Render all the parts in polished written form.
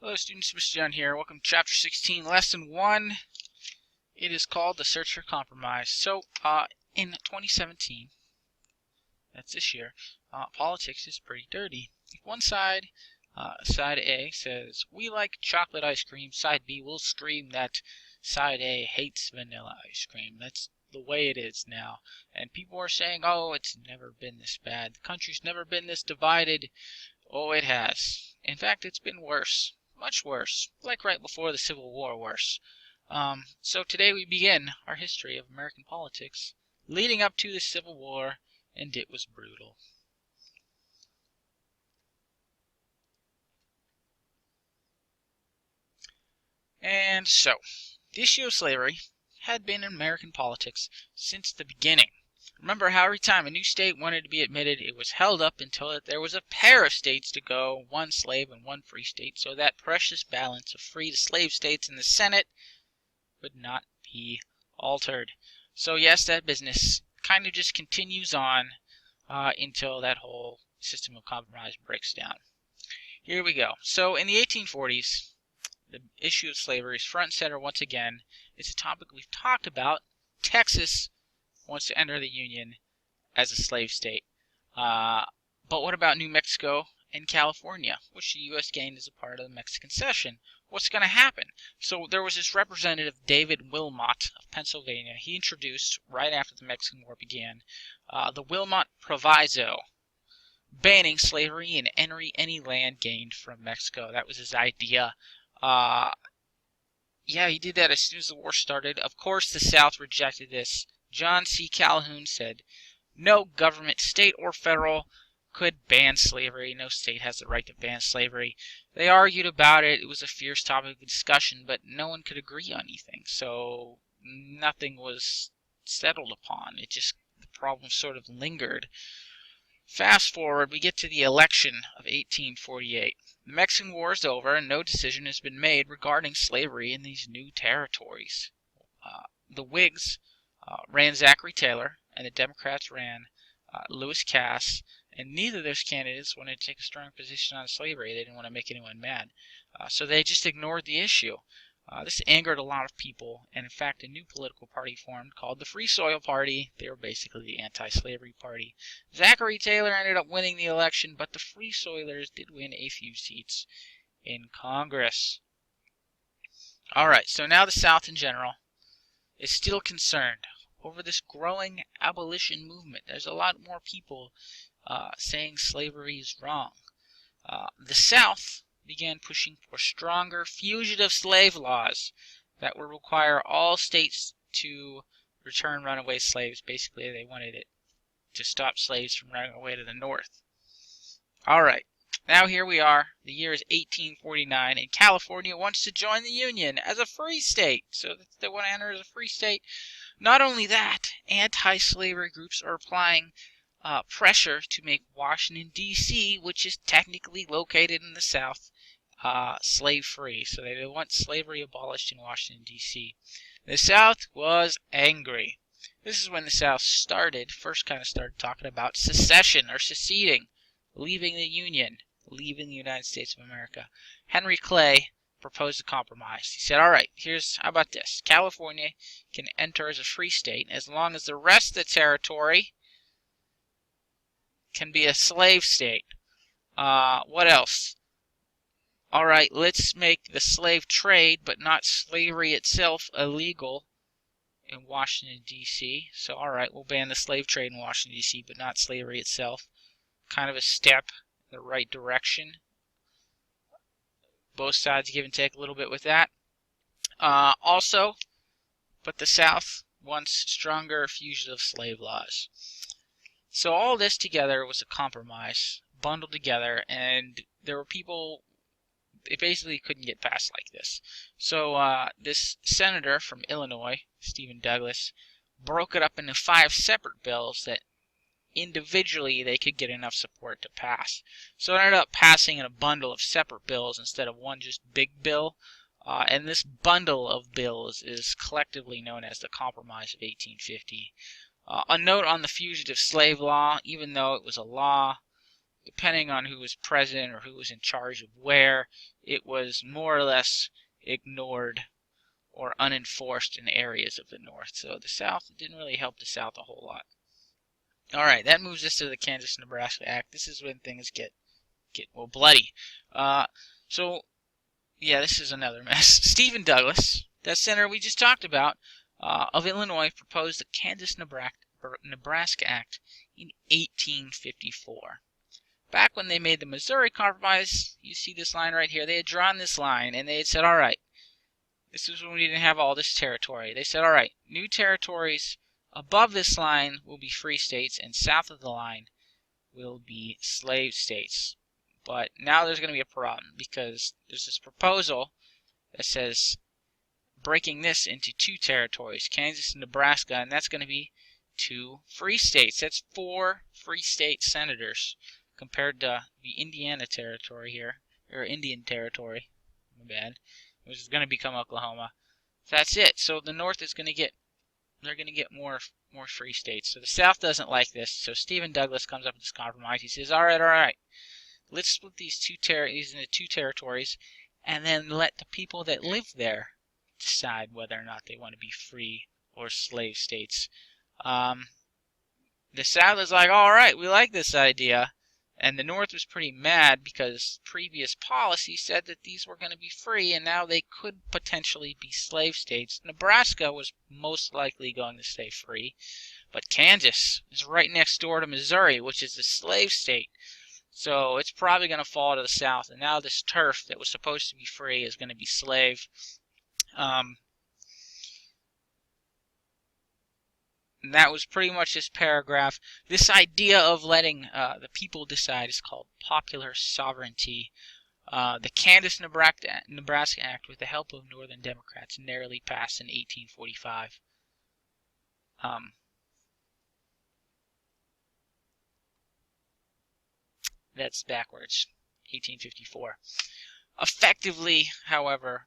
Hello students, Mr. John here. Welcome to Chapter 16, Lesson 1. It is called The Search for Compromise. So, in 2017, that's this year, politics is pretty dirty. If one side, side A, says, we like chocolate ice cream, side B will scream that side A hates vanilla ice cream. That's the way it is now. And people are saying, oh, it's never been this bad. The country's never been this divided. Oh, it has. In fact, it's been worse. Much worse. Like right before the Civil War worse. So today we begin our history of American politics leading up to the Civil War, and it was brutal. And so, the issue of slavery had been in American politics since the beginning. Remember how every time a new state wanted to be admitted, it was held up until there was a pair of states to go, one slave and one free state, so that precious balance of free to slave states in the Senate would not be altered. So yes, that business kind of just continues on until that whole system of compromise breaks down. Here we go. So in the 1840s, the issue of slavery is front and center once again. It's a topic we've talked about. Texas wants to enter the Union as a slave state. But what about New Mexico and California, which the U.S. gained as a part of the Mexican Cession? What's going to happen? So there was this representative, David Wilmot of Pennsylvania. He introduced, right after the Mexican War began, the Wilmot Proviso, banning slavery in any land gained from Mexico. That was his idea. Yeah, he did that as soon as the war started. Of course, the South rejected this. John C. Calhoun said, no government, state or federal, could ban slavery. No state has the right to ban slavery. They argued about it. It was a fierce topic of discussion, but no one could agree on anything. So nothing was settled upon. The problem sort of lingered. Fast forward, we get to the election of 1848. The Mexican War is over, and no decision has been made regarding slavery in these new territories. The Whigs ran Zachary Taylor, and the Democrats ran Lewis Cass, and neither of those candidates wanted to take a strong position on slavery. They didn't want to make anyone mad. So they just ignored the issue. This angered a lot of people, and in fact a new political party formed called the Free Soil Party. They were basically the anti-slavery party. Zachary Taylor ended up winning the election, but the Free Soilers did win a few seats in Congress. Alright, so now the South in general is still concerned over this growing abolition movement. There's a lot more people saying slavery is wrong. The South began pushing for stronger fugitive slave laws that would require all states to return runaway slaves. Basically, they wanted it to stop slaves from running away to the North. Alright, now here we are. The year is 1849, and California wants to join the Union as a free state. So they want to enter as a free state. Not only that, anti-slavery groups are applying pressure to make Washington, D.C., which is technically located in the South, slave-free. So they want slavery abolished in Washington, D.C. The South was angry. This is when the South first kind of started talking about secession or seceding, leaving the Union, leaving the United States of America. Henry Clay proposed a compromise. He said, all right, how about this? California can enter as a free state as long as the rest of the territory can be a slave state. What else? All right, let's make the slave trade, but not slavery itself, illegal in Washington, D.C. So, all right, we'll ban the slave trade in Washington, D.C., but not slavery itself. Kind of a step in the right direction. Both sides give and take a little bit with that. Also, but the South wants stronger fugitive slave laws. So all this together was a compromise, bundled together, and there were people, it basically couldn't get past like this. So this senator from Illinois, Stephen Douglas, broke it up into 5 separate bills that individually they could get enough support to pass. So it ended up passing in a bundle of separate bills instead of one just big bill. And this bundle of bills is collectively known as the Compromise of 1850. A note on the fugitive slave law: even though it was a law, depending on who was president or who was in charge of where, it was more or less ignored or unenforced in areas of the North. So the South didn't really help the South a whole lot. All right, that moves us to the Kansas-Nebraska Act. This is when things get well bloody. So yeah, this is another mess. Stephen Douglas, that senator we just talked about, of Illinois, proposed the Kansas-Nebraska Act in 1854. Back when they made the Missouri Compromise, you see this line right here, they had drawn this line, and they had said, all right, this is when we didn't have all this territory. They said, all right, new territories above this line will be free states, and south of the line will be slave states. But now there's going to be a problem, because there's this proposal that says breaking this into two territories, Kansas and Nebraska, and that's going to be two free states. That's 4 free state senators compared to the Indiana territory here, or Indian territory, my bad, which is going to become Oklahoma. That's it. So the North is going to get, they're going to get more free states. So the South doesn't like this. So Stephen Douglas comes up with this compromise. He says, all right, let's split these into two territories, and then let the people that live there decide whether or not they want to be free or slave states. The South is like, all right, we like this idea. And the North was pretty mad because previous policy said that these were going to be free, and now they could potentially be slave states. Nebraska was most likely going to stay free, but Kansas is right next door to Missouri, which is a slave state. So it's probably going to fall to the South, and now this turf that was supposed to be free is going to be slave. And that was pretty much this paragraph. This idea of letting the people decide is called popular sovereignty. The Kansas-Nebraska Act, with the help of Northern Democrats, narrowly passed in 1845. That's backwards, 1854. Effectively, however,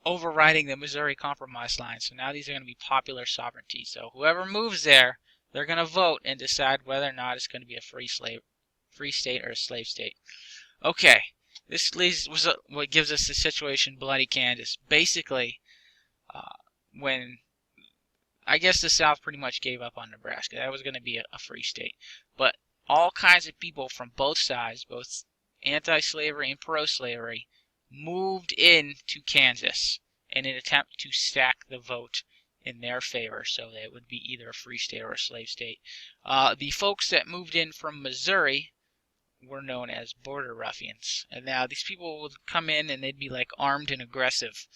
overriding the Missouri Compromise line. So now these are going to be popular sovereignty. So whoever moves there, they're going to vote and decide whether or not it's going to be a free state or a slave state. Okay, this was what gives us the situation bloody Kansas. Basically, when I guess the South pretty much gave up on Nebraska. That was going to be a free state. But all kinds of people from both sides, both anti-slavery and pro-slavery, moved into Kansas in an attempt to stack the vote in their favor so that it would be either a free state or a slave state. The folks that moved in from Missouri were known as border ruffians. And now these people would come in and they'd be like armed and aggressive.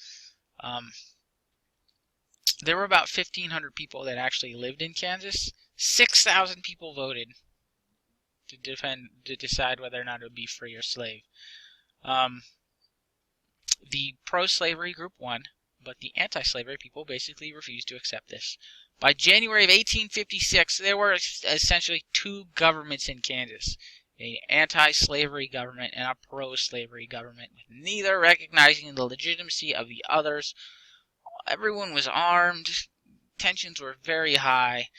There were about 1,500 people that actually lived in Kansas. 6,000 people voted to decide whether or not it would be free or slave. The pro-slavery group won, but the anti-slavery people basically refused to accept this. By January of 1856, there were essentially two governments in Kansas, an anti-slavery government and a pro-slavery government, with neither recognizing the legitimacy of the others. Everyone was armed, tensions were very high,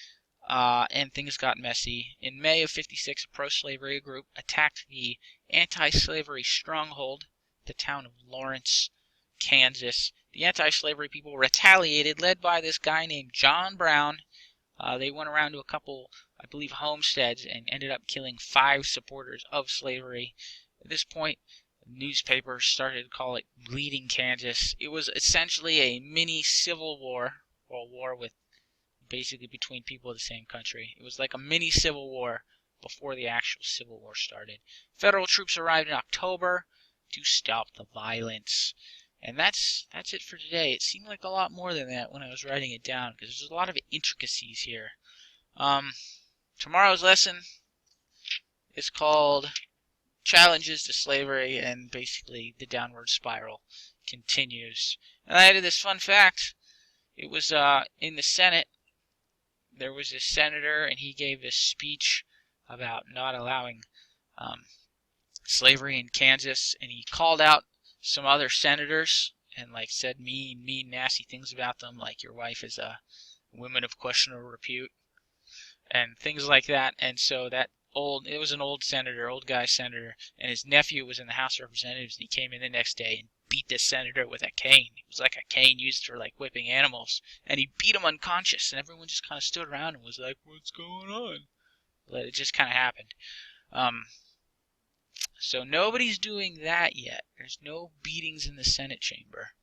and things got messy. In May of 56, a pro-slavery group attacked the anti-slavery stronghold, the town of Lawrence, Kansas. The anti-slavery people retaliated, led by this guy named John Brown. They went around to a couple, I believe, homesteads and ended up killing 5 supporters of slavery. At this point, newspapers started to call it Bleeding Kansas. It was essentially a mini civil war, or a war with basically between people of the same country. It was like a mini civil war before the actual Civil War started. Federal troops arrived in October to stop the violence. And that's it for today. It seemed like a lot more than that when I was writing it down, because there's a lot of intricacies here. Tomorrow's lesson is called Challenges to Slavery, and basically the downward spiral continues. And I added this fun fact. It was in the Senate. There was this senator, and he gave this speech about not allowing slavery in Kansas, and he called out some other senators and like said mean, nasty things about them, like your wife is a woman of questionable repute and things like that. And so that It was an old senator, old guy senator, and his nephew was in the House of Representatives, and he came in the next day and beat this senator with a cane. It was like a cane used for like whipping animals, and he beat him unconscious, and everyone just kind of stood around and was like, "What's going on?" But it just kind of happened. So nobody's doing that yet. There's no beatings in the Senate chamber.